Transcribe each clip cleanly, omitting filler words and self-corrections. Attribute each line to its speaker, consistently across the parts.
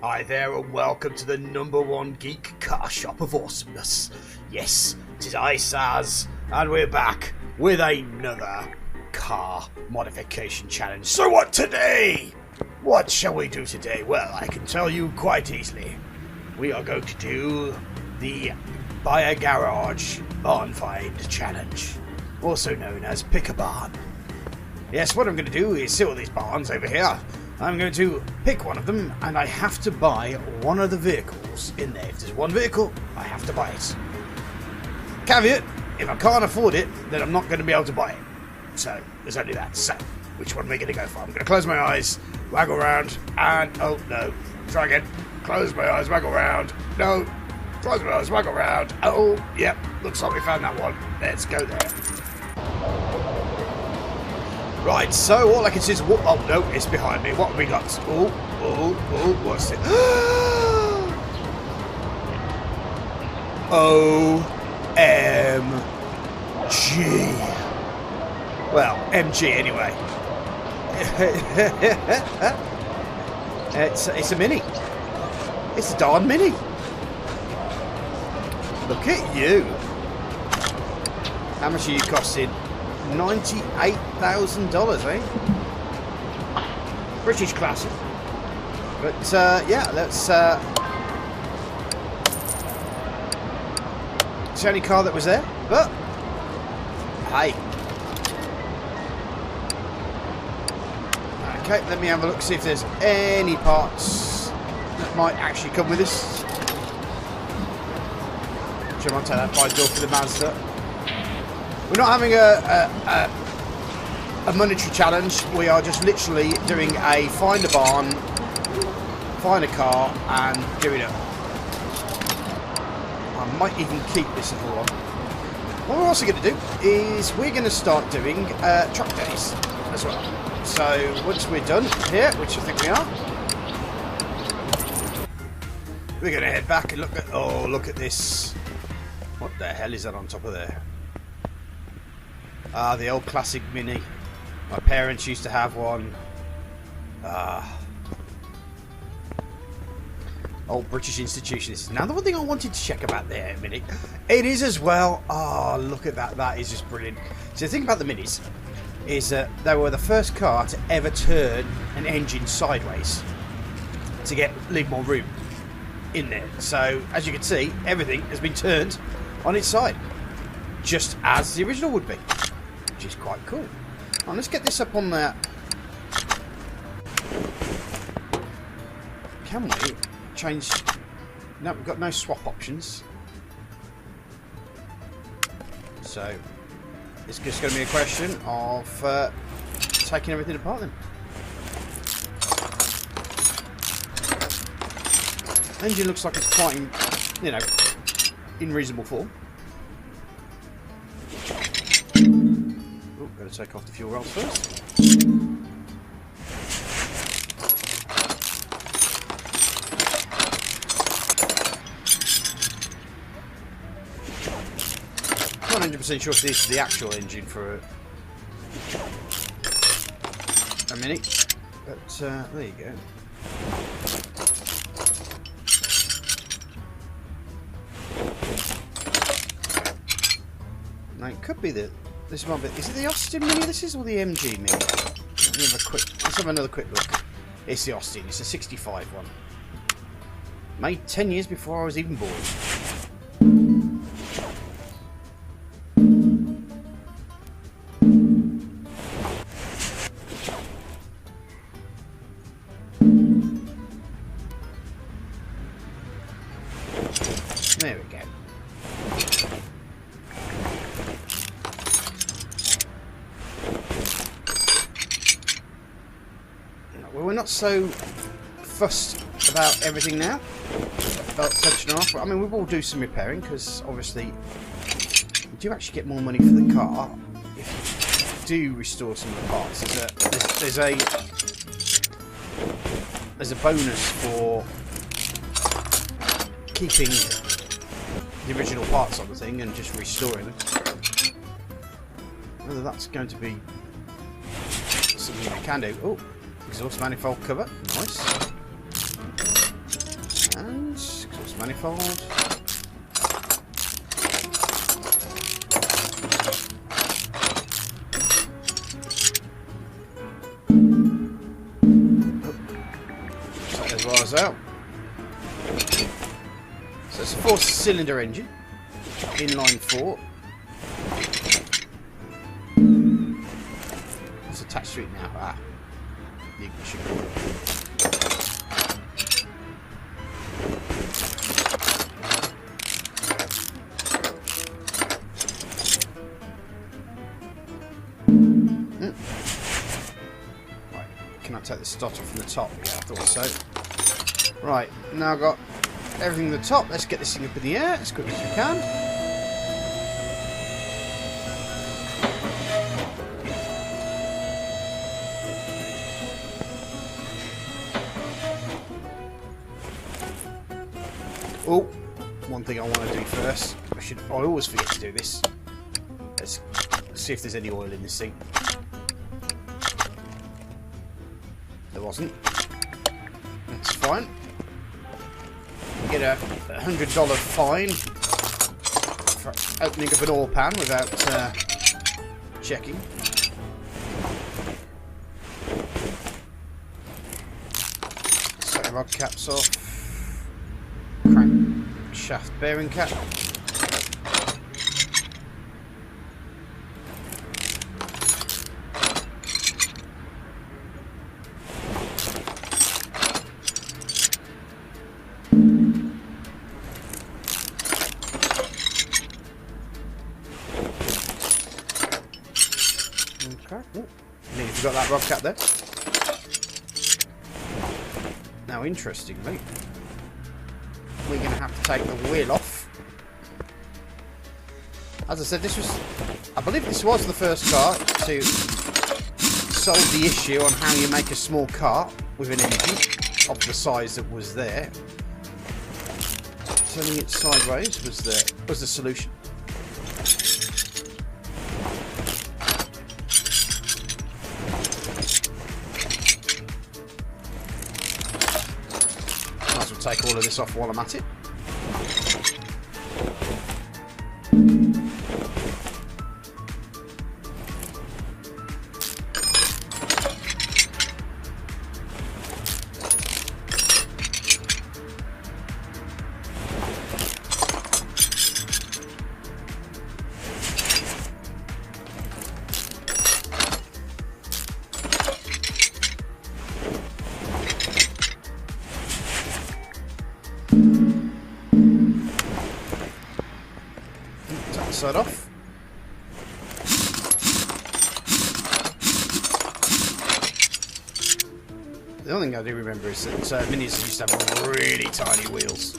Speaker 1: Hi there and welcome to the #1 geek car shop of awesomeness. Yes, it is I, Saz, and we're back with another car modification challenge. So what today? What shall we do today? Well, I can tell you quite easily. We are going to do the Buy a Garage Barn Find Challenge, also known as Pick a Barn. Yes, what I'm going to do is see all these barns over here. I'm going to pick one of them, and I have to buy one of the vehicles in there. If there's one vehicle, I have to buy it. Caveat, if I can't afford it, then I'm not going to be able to buy it. So, there's only that. So, which one are we going to go for? I'm going to close my eyes, waggle around, and... oh, no. Try again. Close my eyes, waggle around. No. Close my eyes, waggle around. Oh, yep. Looks like we found that one. Let's go there. Right, so all I can see is... oh, no, it's behind me. What have we got? Oh, what's it? OMG. Well, MG anyway. It's a Mini. It's a darn Mini. Look at you. How much are you costing? $98,000, eh? British classic. But yeah, let's. It's the only car that was there, but hey. Okay, let me have a look, see if there's any parts that might actually come with this. Sure, I'll take that by door for the Mazda. We're not having a monetary challenge. We are just literally doing a find a barn, find a car, and doing it. I might even keep this if I want. What we're also going to do is we're going to start doing truck days as well. So once we're done here, which I think we are, we're going to head back and look at. Oh, look at this! What the hell is that on top of there? Ah, the old classic Mini. My parents used to have one. Old British institutions. Now, the one thing I wanted to check about there a minute, it is as well. Oh, look at that. That is just brilliant. So the thing about the Minis is that they were the first car to ever turn an engine sideways to leave more room in there. So, as you can see, everything has been turned on its side, just as the original would be. Which is quite cool. Right, let's get this up on there. Can we change? No, we've got no swap options. So it's just going to be a question of taking everything apart then. Engine looks like it's quite, you know, in reasonable form. Got to take off the fuel rods first. Not 100% sure if this is the actual engine for a Mini, but there you go. Now it could be that. This one bit. Is it the Austin Mini this is, or the MG Mini? Let's have another quick look. It's the Austin. It's a 65 one. Made 10 years before I was even born. There we go. We're not so fussed about everything now, about touching off. I mean, we will do some repairing because obviously we do actually get more money for the car if you do restore some of the parts. There's a bonus for keeping the original parts on the thing and just restoring them. Whether that's going to be something we can do. Oh, exhaust manifold cover, nice. And exhaust manifold. Take those wires out. So it's a 4-cylinder engine, inline 4. What's attached to it now? Ah, the ignition coil. Right, can I take the starter from the top? Yeah, I thought so. Right, now I've got everything at the top. Let's get this thing up in the air as quick as we can. Oh, one thing I want to do first. I always forget to do this. Let's see if there's any oil in this thing. There wasn't. That's fine. Get a $100 fine for opening up an oil pan without checking. Set the rod caps off. Crank shaft bearing cap. Okay. Nearly forgot that rod cap there. Now, interestingly, we're going to have to take the wheel off. As I said, I believe this was the first car to solve the issue on how you make a small car with an engine of the size that was there. Turning it sideways was the solution. Might as well take all of this off while I'm at it. Take the side off. The only thing I do remember is that Minis used to have really tiny wheels.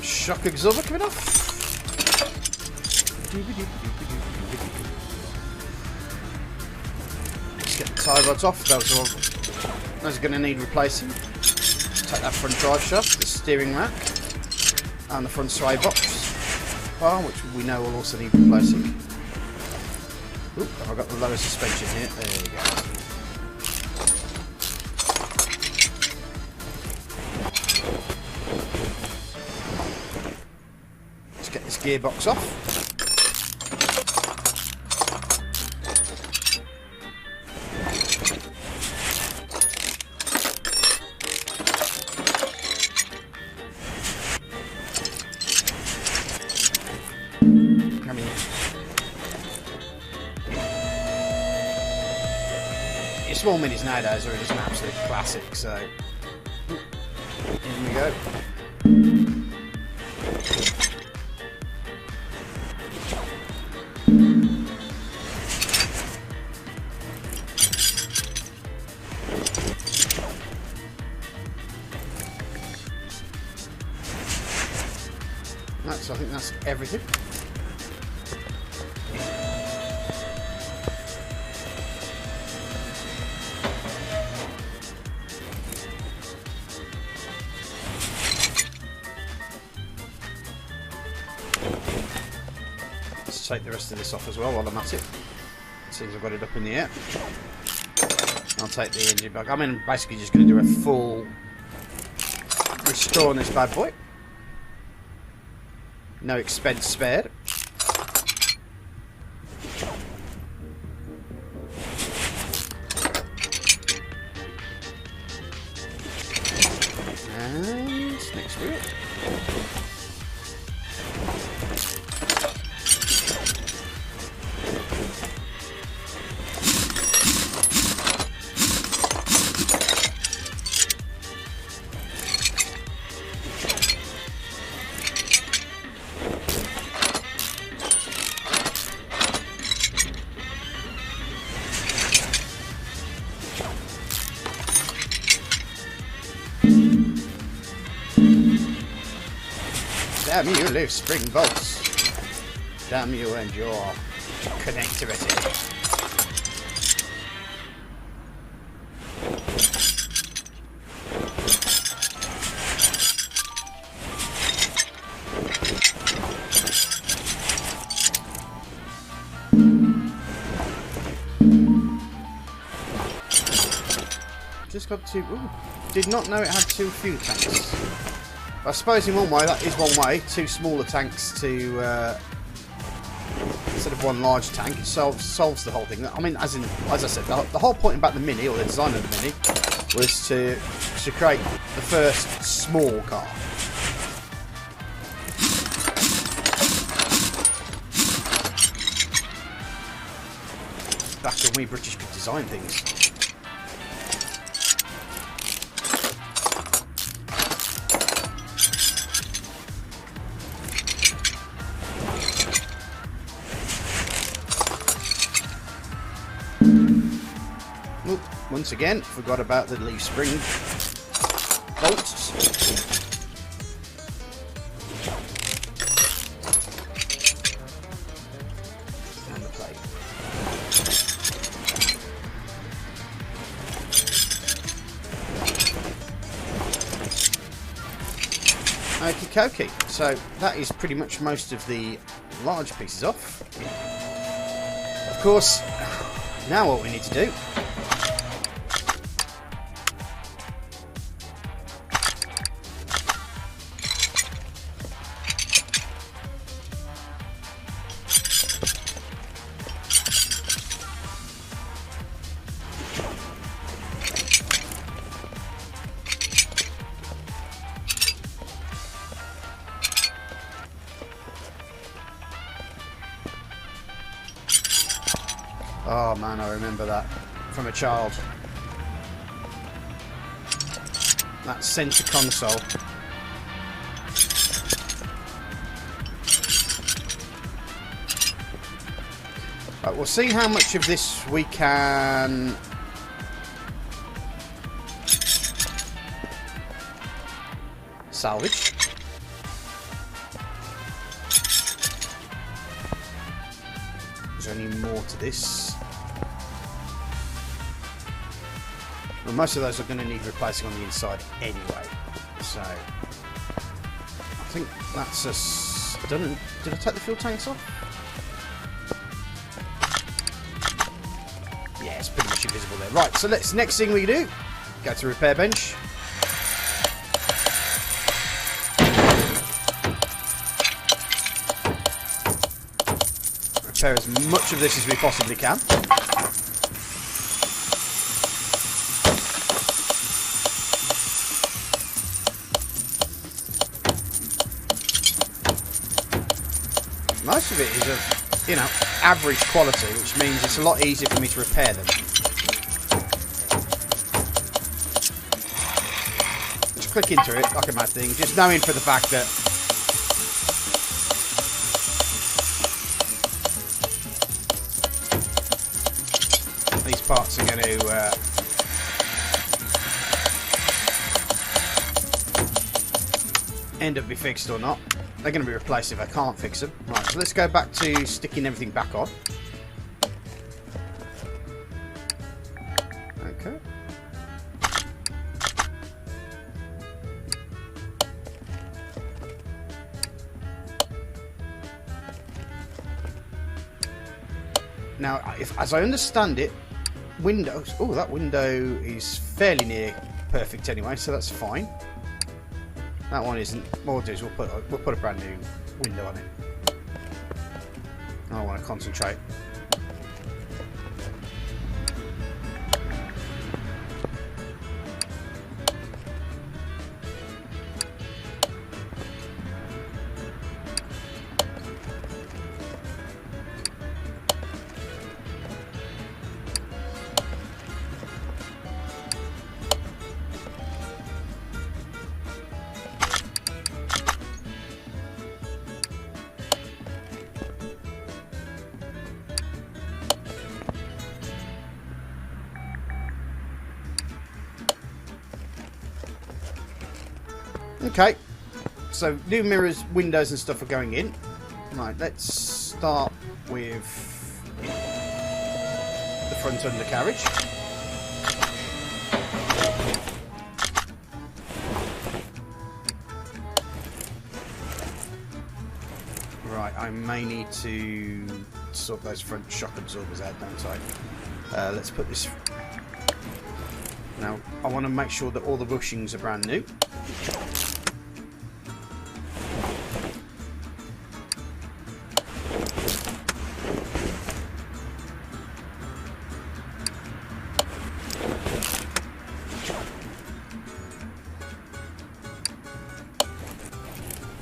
Speaker 1: Shock absorber coming off. Let's get the tie rods off. Those are going to need replacing. Take that front drive shaft, the steering rack, and the front sway box bar, which we know will also need replacing. Oop, have I got the lower suspension here? There we go. Get this gearbox off. I mean, your small minis nowadays are just an absolute classic, so here we go. So I think that's everything. just take the rest of this off as well while I'm at it. As soon as I've got it up in the air, I'll take the engine back. I mean, I'm basically just going to do a full restore on this bad boy. No expense spared. And next to it. Damn you, live spring bolts. Damn you and your connectivity. Just got two. Ooh, did not know it had two fuel tanks. I suppose in one way that is one way. Two smaller tanks to instead of one large tank. It solves the whole thing. I mean, as I said, the whole point about the Mini, or the design of the Mini, was to create the first small car. Back when we British could design things. Once again, forgot about the leaf spring bolts. And the plate. Okie dokie. So that is pretty much most of the large pieces off. Of course, now what we need to do . Oh man, I remember that from a child. That centre console. Right, we'll see how much of this we can salvage. There's only more to this. Well, most of those are going to need replacing on the inside anyway. So I think that's a. I don't know. Did I take the fuel tanks off? Yeah, it's pretty much invisible there. Right. So next thing we do, go to repair bench. Repair as much of this as we possibly can. Most of it is of, you know, average quality, which means it's a lot easier for me to repair them. Just click into it like a mad thing, just knowing for the fact that these parts are going to end up being fixed or not. They're going to be replaced if I can't fix them. Right, so let's go back to sticking everything back on. Okay. Now, as I understand it, windows... Oh, that window is fairly near perfect anyway, so that's fine. That one isn't. What we'll do is we'll put a brand new window on it. I want to concentrate. Okay, so new mirrors, windows and stuff are going in. Right, let's start with the front undercarriage. Right, I may need to sort those front shock absorbers out, don't I? Let's put this... Now, I want to make sure that all the bushings are brand new.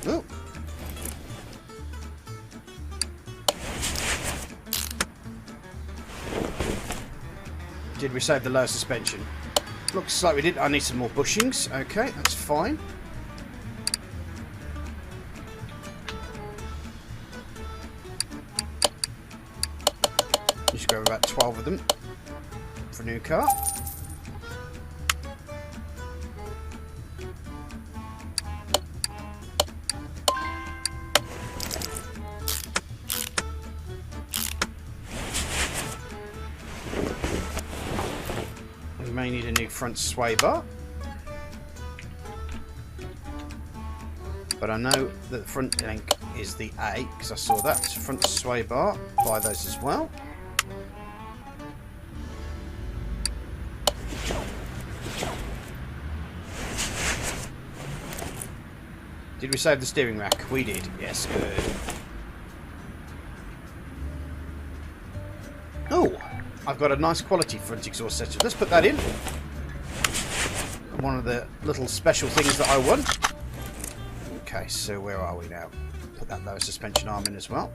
Speaker 1: Oh. Did we save the lower suspension? Looks like we did. I need some more bushings. Okay, that's fine. Just go about 12 of them for a new car. May need a new front sway bar, but I know that the front link is the A because I saw that front sway bar. Buy those as well. Did we save the steering rack? We did. Yes, good. Oh, I've got a nice quality front exhaust setup. Let's put that in. One of the little special things that I want. Okay, so where are we now? Put that lower suspension arm in as well.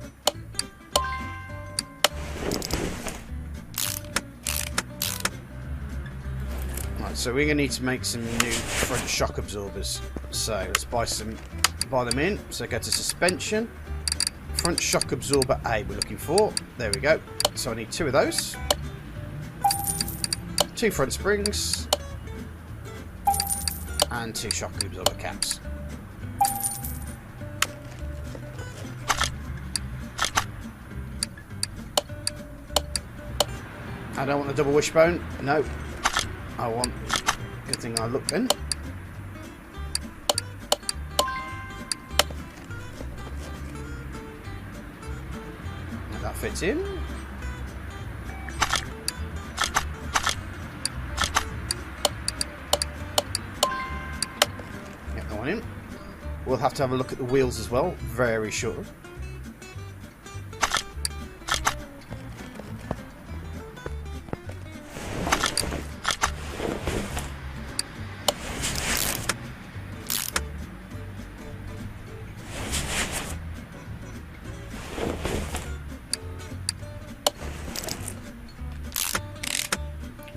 Speaker 1: Right, so we're going to need to make some new front shock absorbers. So let's buy them in. So go to suspension. Front shock absorber A we're looking for. There we go. So I need 2 of those. 2 front springs and 2 shock absorber caps. I don't want the double wishbone. No, I want. Good thing I looked in. And that fits in. In. We'll have to have a look at the wheels as well, very shortly.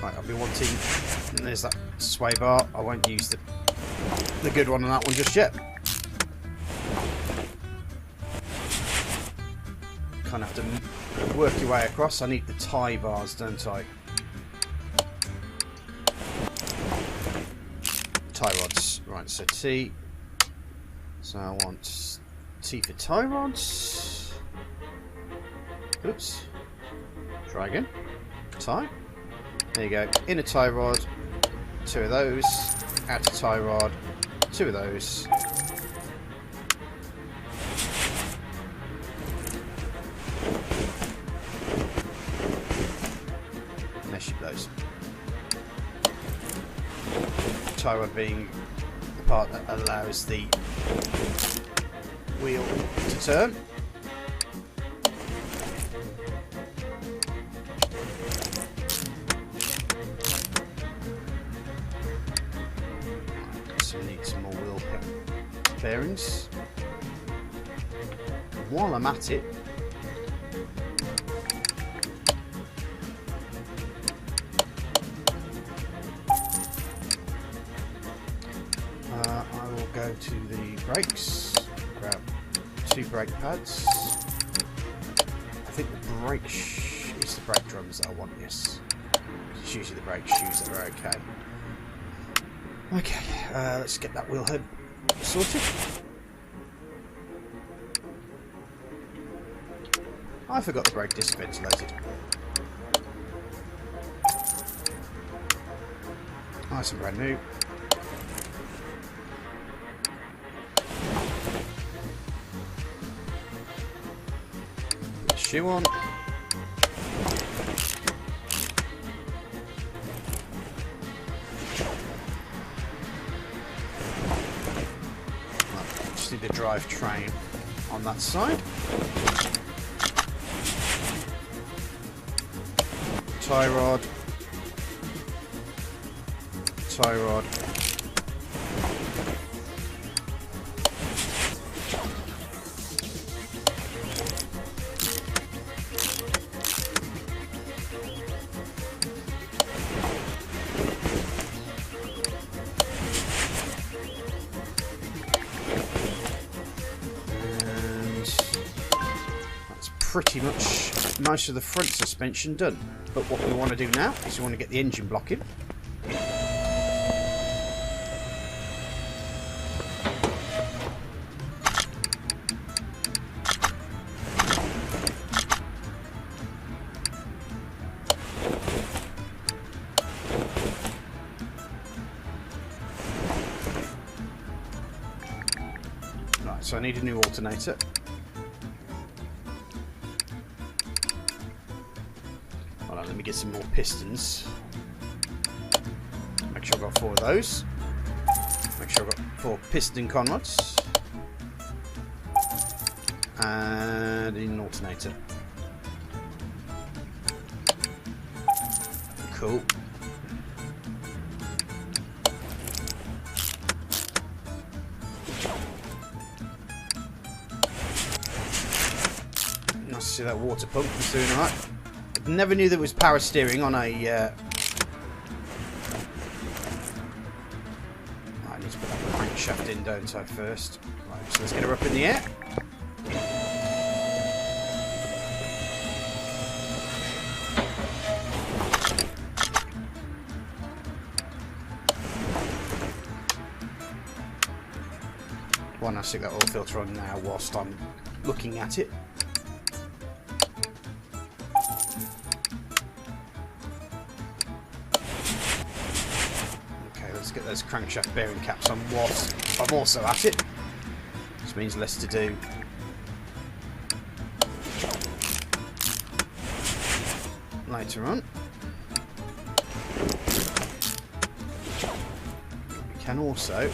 Speaker 1: Right, I'll be wanting, and there's that sway bar. I won't use the good one on that one just yet. Kind of have to work your way across. I need the tie bars, don't I? Tie rods. Right, so T. So I want T for tie rods. Oops. Try again. Tie. There you go. Inner tie rod. 2 of those. Outer tie rod. 2 of those. those. Tie rod being the part that allows the wheel to turn. So we need some more wheel bearings. While I'm at it, I will go to the brakes, grab 2 brake pads. I think the brake it's the brake drums that I want, yes. It's usually the brake shoes that are okay. Okay, let's get that wheel head sorted. I forgot the brake disc ventilated. Nice and brand new. Put the shoe on. Just need the drivetrain on that side. Tie rod, tie rod, and that's pretty much most of the front suspension done. But what we want to do now is we want to get the engine block in. Right, so I need a new alternator. Let me get some more pistons. Make sure I've got 4 of those. Make sure I've got 4 piston conrods. And an alternator. Cool. Nice to see that water pump is doing alright. Never knew there was power steering on a. I need to put that crankshaft in, don't I? First, right. So let's get her up in the air. Why not stick that oil filter on now whilst I'm looking at it? Get those crankshaft bearing caps on whilst I'm also at it, which means less to do. Later on, we can also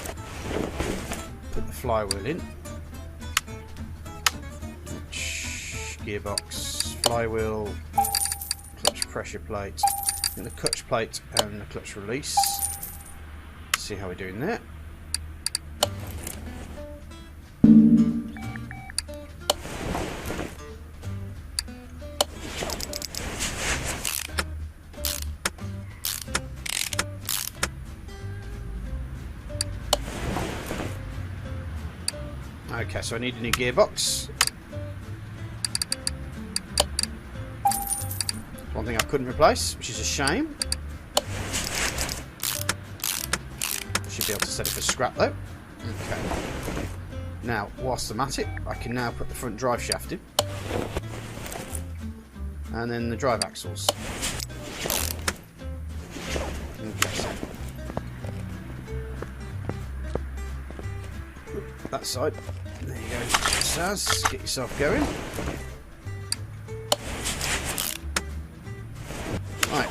Speaker 1: put the flywheel in, which gearbox, flywheel, clutch pressure plate, and the clutch plate and the clutch release. See how we're doing there. Okay, so I need a new gearbox. One thing I couldn't replace, which is a shame. Be able to set it for scrap though. Okay. Now, whilst I'm at it, I can now put the front drive shaft in, and then the drive axles. Okay, so that side. There you go, Saz. Get yourself going. Right.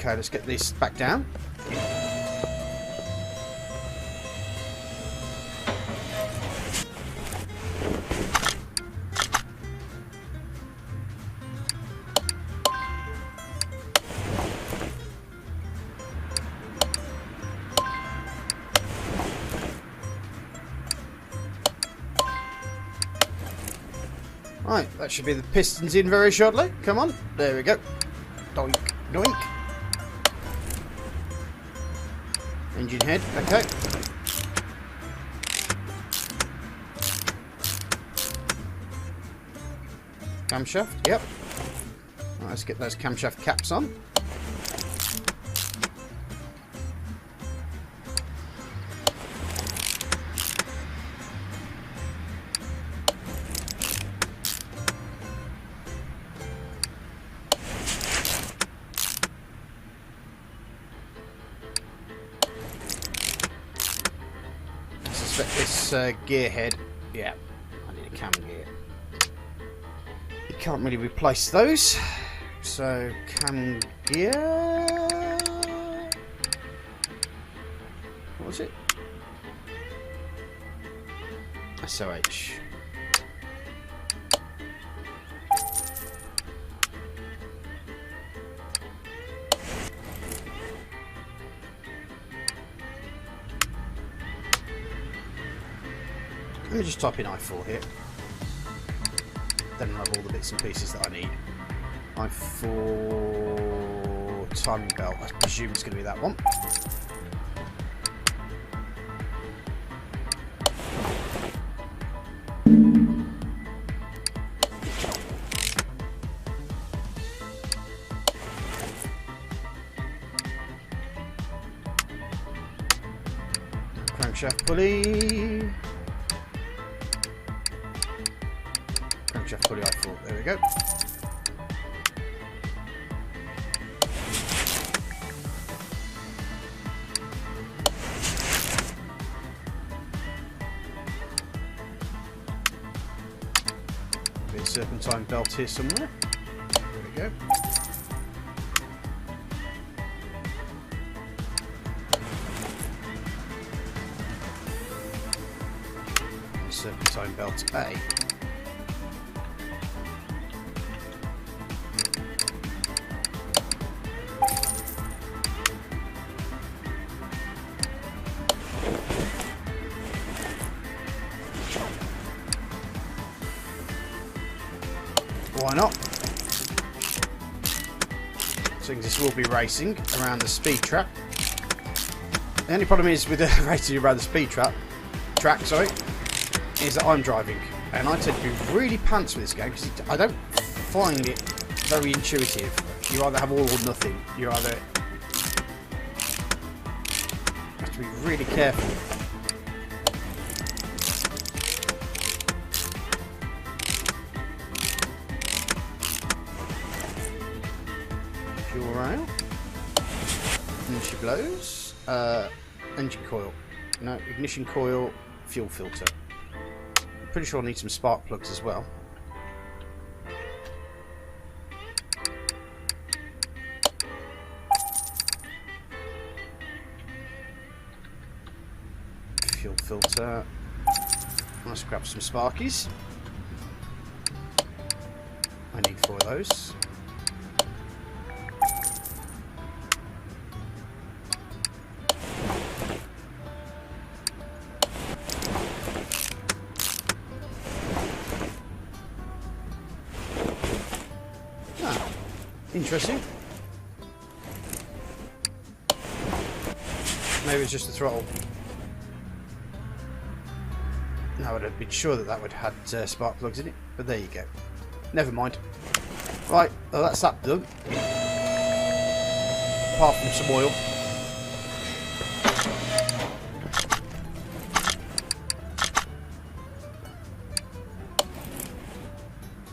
Speaker 1: Okay, let's get this back down. Right, that should be the pistons in very shortly. Come on, there we go. Doink, doink. Engine head, okay. Camshaft, yep. Right, let's get those camshaft caps on. This gear head, yeah, I need a cam gear. You can't really replace those, so cam gear. What was it? SOH. Let me just type in I4 here. Then I'll have all the bits and pieces that I need. I4 timing belt. I presume it's going to be that one. Crankshaft pulley. Crankshaft pulley I4. There we go. Bit of serpentine belt here somewhere. There we go. Serpentine belt A. Why not? Since this will be racing around the speed trap. The only problem is with racing around the speed track, is that I'm driving, and I tend to be really pants with this game because I don't find it very intuitive. You either have all or nothing. You either have to be really careful. Fuel rail, and she blows. Engine coil, no, ignition coil, fuel filter. Pretty sure I need some spark plugs as well. Fuel filter. Let's grab some sparkies. I need 4 of those. Interesting. Maybe it's just the throttle. No, I'd have been sure that that would have had spark plugs in it, but there you go. Never mind. Right, well, that's that done. Apart from some oil.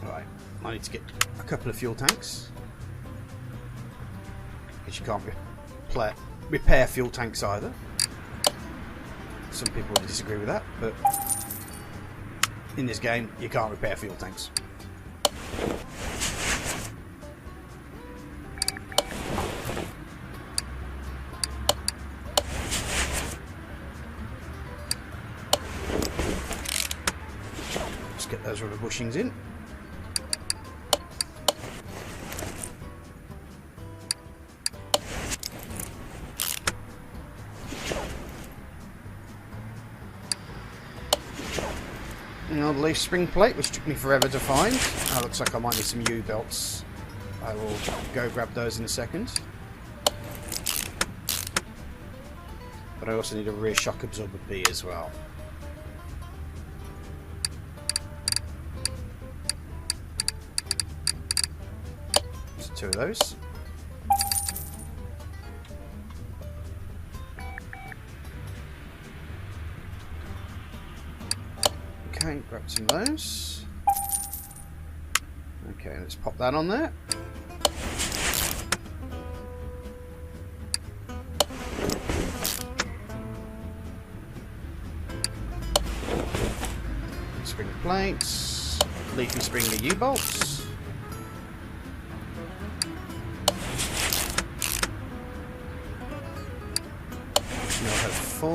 Speaker 1: Right, I need to get a couple of fuel tanks. Because you can't repair fuel tanks either. Some people would disagree with that, but in this game you can't repair fuel tanks. get those rubber bushings in. And the leaf spring plate, which took me forever to find. Oh, looks like I might need some U-belts. I will go grab those in a second. But I also need a rear shock absorber B as well. So 2 of those. Okay, grab some of those. Okay, let's pop that on there. Spring plates, leafy spring the U-bolts. Now I have 4.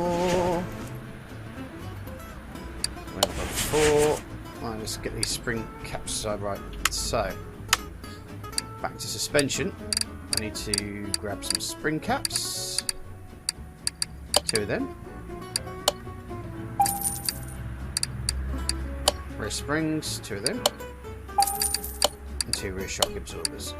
Speaker 1: We'll have 4. Right, let's get these spring caps side right. So, back to suspension. I need to grab some spring caps. 2 of them. Rear springs, 2 of them. And 2 rear shock absorbers.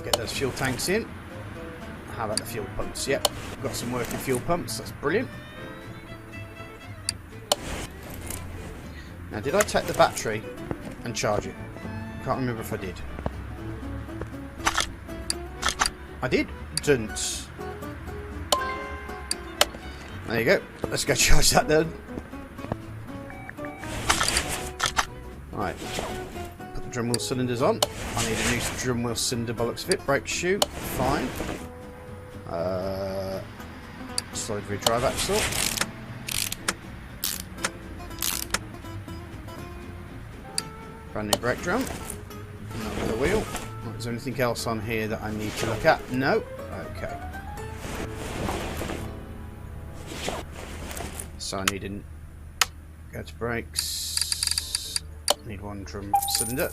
Speaker 1: Get those fuel tanks in. How about the fuel pumps? Yep, got some working fuel pumps. That's brilliant. Now, did I take the battery and charge it? Can't remember if I did. I didn't. There you go. Let's go charge that then. Right. Put the drum wheel cylinders on. I need a new drum wheel cylinder by looks of it. Brake shoe. Fine. Solid rear drive axle. Brand new brake drum. Another wheel. Right, is there anything else on here that I need to look at? No. Okay. So I need to go to brakes. Need 1 drum cylinder.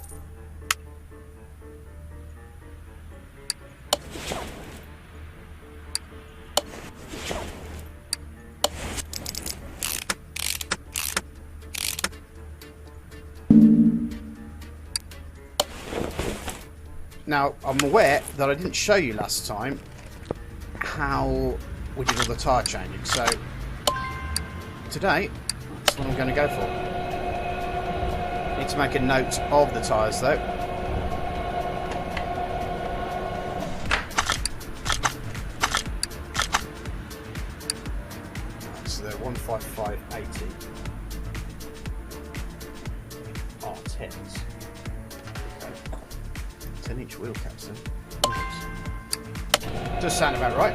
Speaker 1: Now, I'm aware that I didn't show you last time how we did all the tyre changing, so today, that's what I'm going to go for. Need to make a note of the tyres though. So they're 15580 R10s. 10-inch wheel caps then. Does sound about right.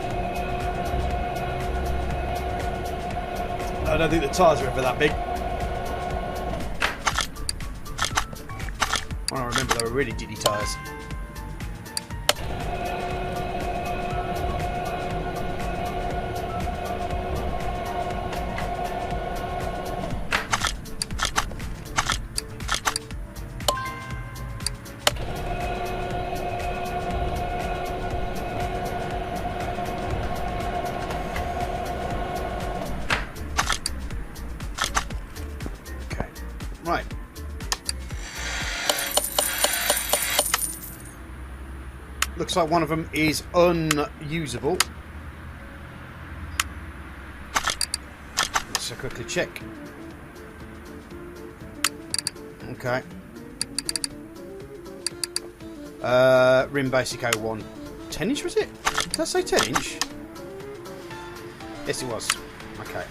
Speaker 1: I don't think the tyres are ever that big. I remember they were really diddy tyres. Right. Looks like one of them is unusable. Let's quickly check. Okay. Rim Basic 01. 10-inch was it? Did I say 10-inch? Yes, it was. Okay.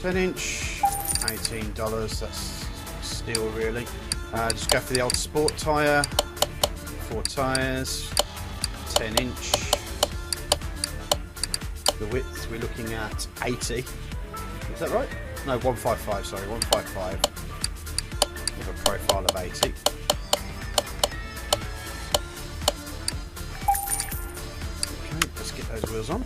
Speaker 1: Inch $18. That's steel, really. Just go for the old sport tyre. 4 tyres, 10-inch. The width we're looking at 80. Is that right? No, 155. Sorry, 155. With a profile of 80. Okay, let's get those wheels on.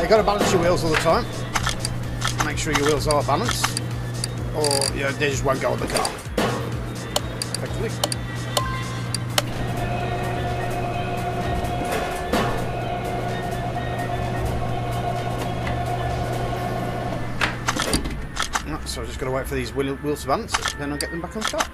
Speaker 1: You've got to balance your wheels all the time. Make sure your wheels are balanced, or they just won't go on the car. Effectively. So I've just got to wait for these wheels to balance, then I'll get them back on the car.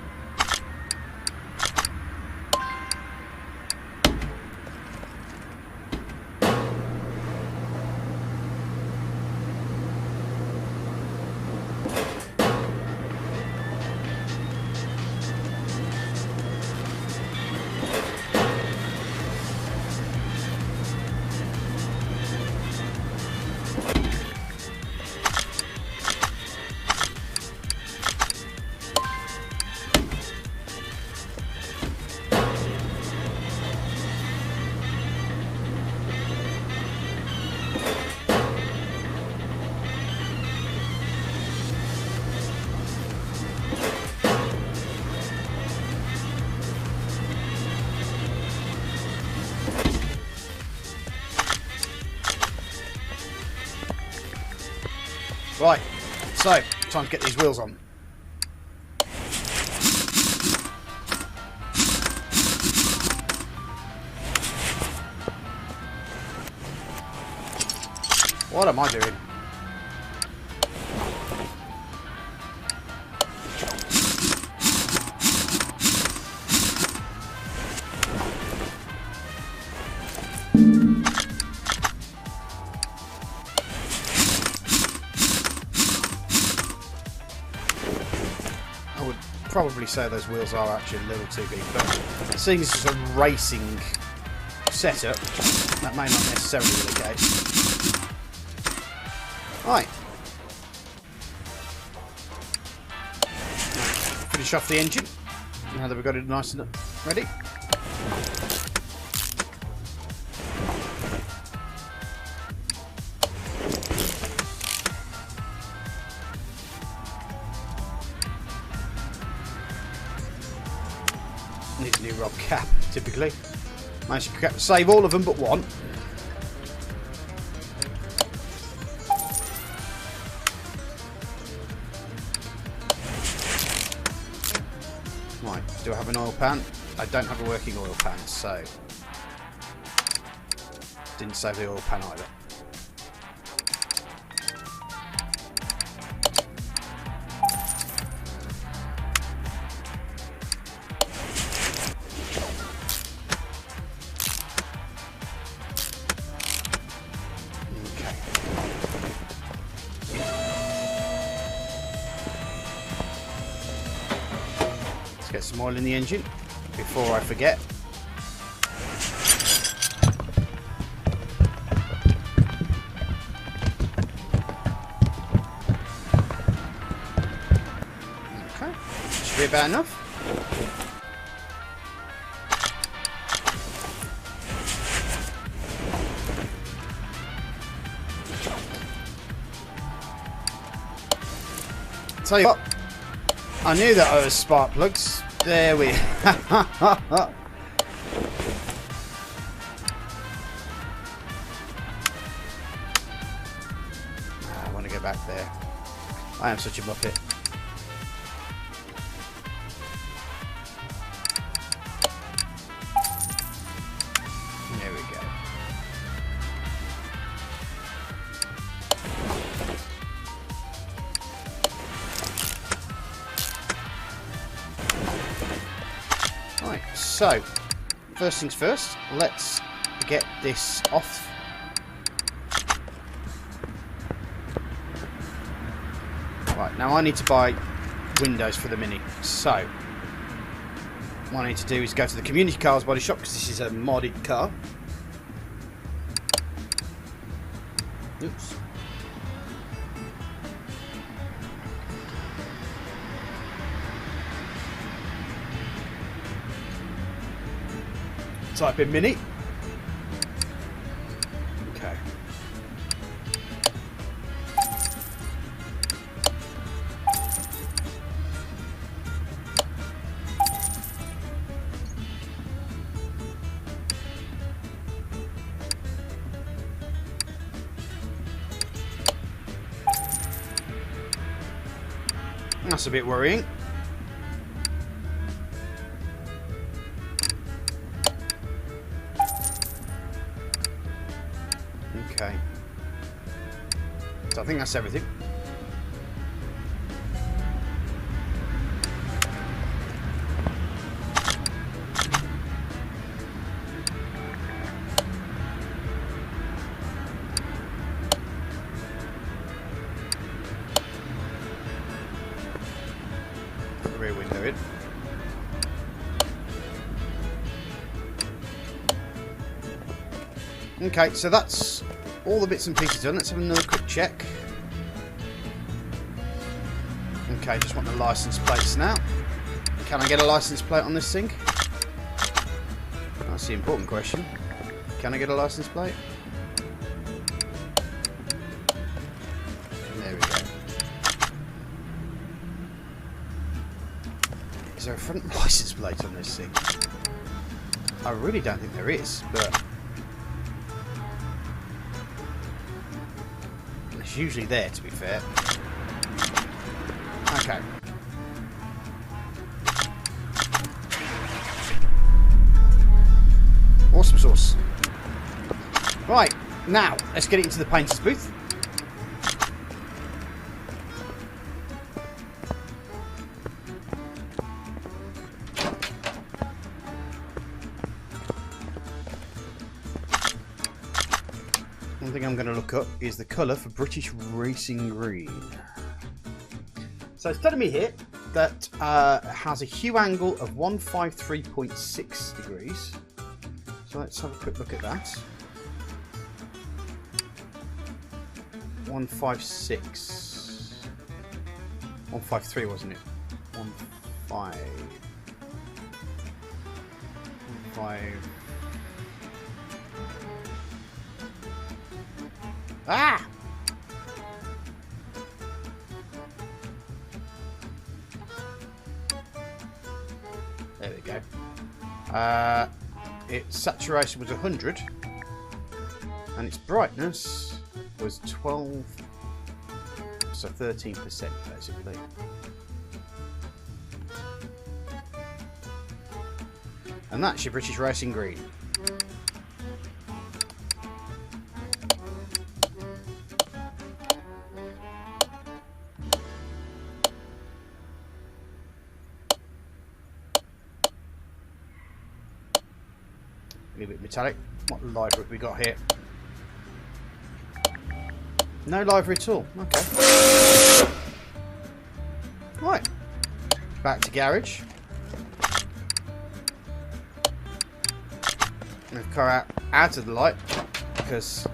Speaker 1: Right, so time to get these wheels on. What am I doing? Probably say those wheels are actually a little too big, but seeing as it's a racing setup, that may not necessarily be the case. Right. Finish off the engine, now that we've got it nice and ready. Needs a new rod cap, typically. Managed to save all of them but one. Right, do I have an oil pan? I don't have a working oil pan, so didn't save the oil pan either. Get some oil in the engine before I forget. Okay, should be about enough. Tell you what, I knew that I was spark plugs. There we I want to go back there. I am such a muppet. There we go. Right, so first things first, let's get this off. Right, now I need to buy windows for the Mini, so what I need to do is go to the Community Cars body shop, because this is a modded car. Oops. Type in Mini. Okay. That's a bit worrying. Okay. So I think that's everything. Put the rear window in. Okay, so that's all the bits and pieces done. Let's have another quick check. Okay, just want the license plates now. Can I get a license plate on this thing? That's the important question. Can I get a license plate? There we go. Is there a front license plate on this thing? I really don't think there is, but it's usually there, to be fair. Okay. Awesome sauce. Right, now let's get it into the painter's booth. One thing I'm going to look up is the colour for British Racing Green. So it's telling me here that has a hue angle of 153.6 degrees. So let's have a quick look at that. 156. 153, wasn't it? 15. 15. Ah! There we go. Its saturation was 100 and its brightness was 12, so 13% basically. And that's your British Racing Green. A little bit metallic. What livery have we got here? No livery at all. Okay. Right. Back to garage. Move the car out of the light because.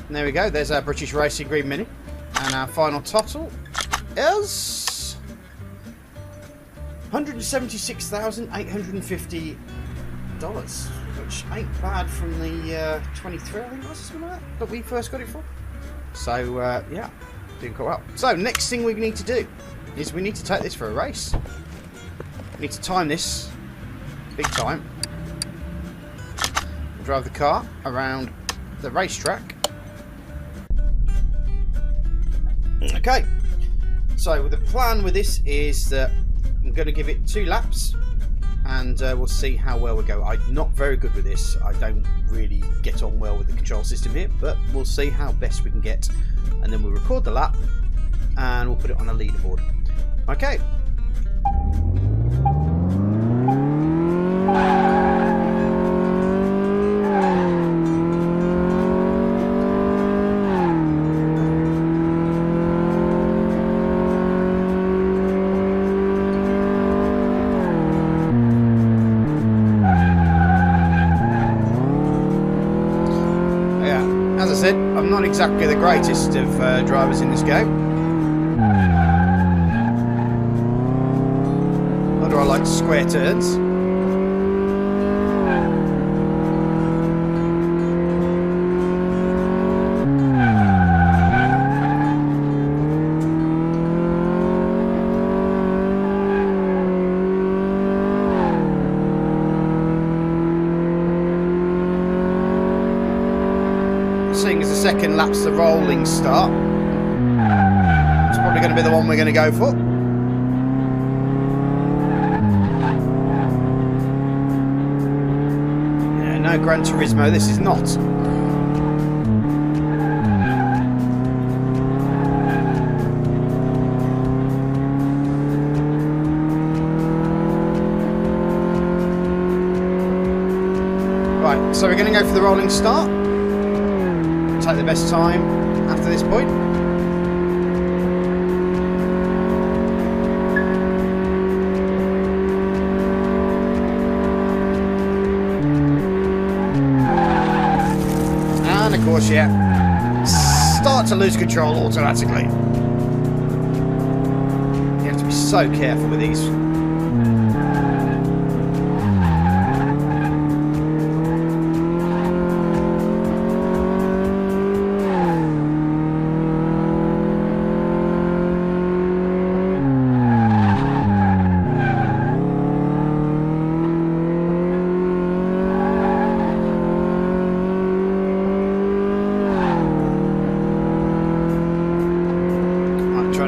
Speaker 1: And there we go. There's our British Racing Green Mini, and our final total is $176,850, which ain't bad from the 23, I think it was, something like that we first got it for. So yeah, doing quite well. So next thing we need to do is we need to take this for a race. We need to time this big time. We'll drive the car around the racetrack. Okay, so the plan with this is that I'm going to give it 2 laps and we'll see how well we go. I'm not very good with this. I don't really get on well with the control system here, but we'll see how best we can get, and then we'll record the lap and we'll put it on a leaderboard. Okay. As I said, I'm not exactly the greatest of drivers in this game. Nor do I like square turns. Seeing as the second lap's the rolling start, it's probably going to be the one we're going to go for. Yeah, no Gran Turismo, this is not. Right, so we're going to go for the rolling start. Take the best time after this point. And of course, yeah, start to lose control automatically. You have to be so careful with these.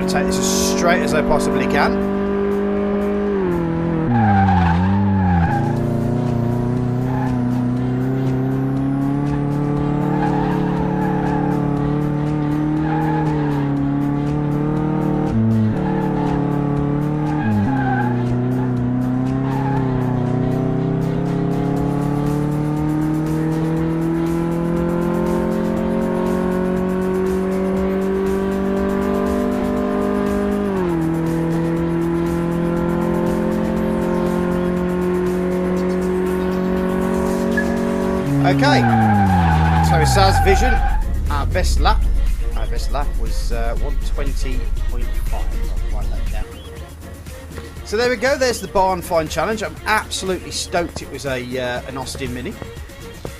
Speaker 1: Take this as straight as I possibly can. Okay, so it says Vision, our best lap was 120.5. I'll write that down. So there we go, there's the Barn Find Challenge. I'm absolutely stoked it was an Austin Mini.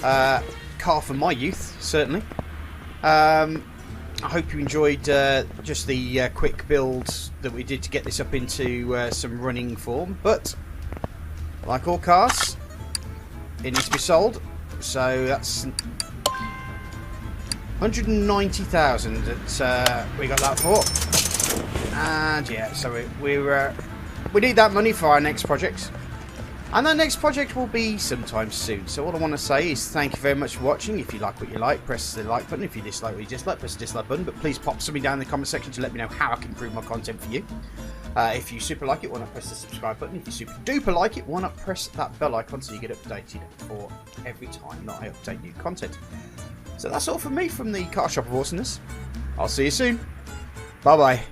Speaker 1: Car for my youth, certainly. I hope you enjoyed just the quick build that we did to get this up into some running form. But, like all cars, it needs to be sold. So that's 190,000 that we got that for, and yeah, so we need that money for our next project, and that next project will be sometime soon. So all I want to say is thank you very much for watching. If you like what you like, press the like button. If you dislike what you dislike, press the dislike button. But please pop something down in the comment section to let me know how I can improve my content for you. If you super like it, why not press the subscribe button? If you super duper like it, why not press that bell icon so you get updated for every time that I update new content. So that's all from me from the Car Shop of Awesomeness. I'll see you soon. Bye bye.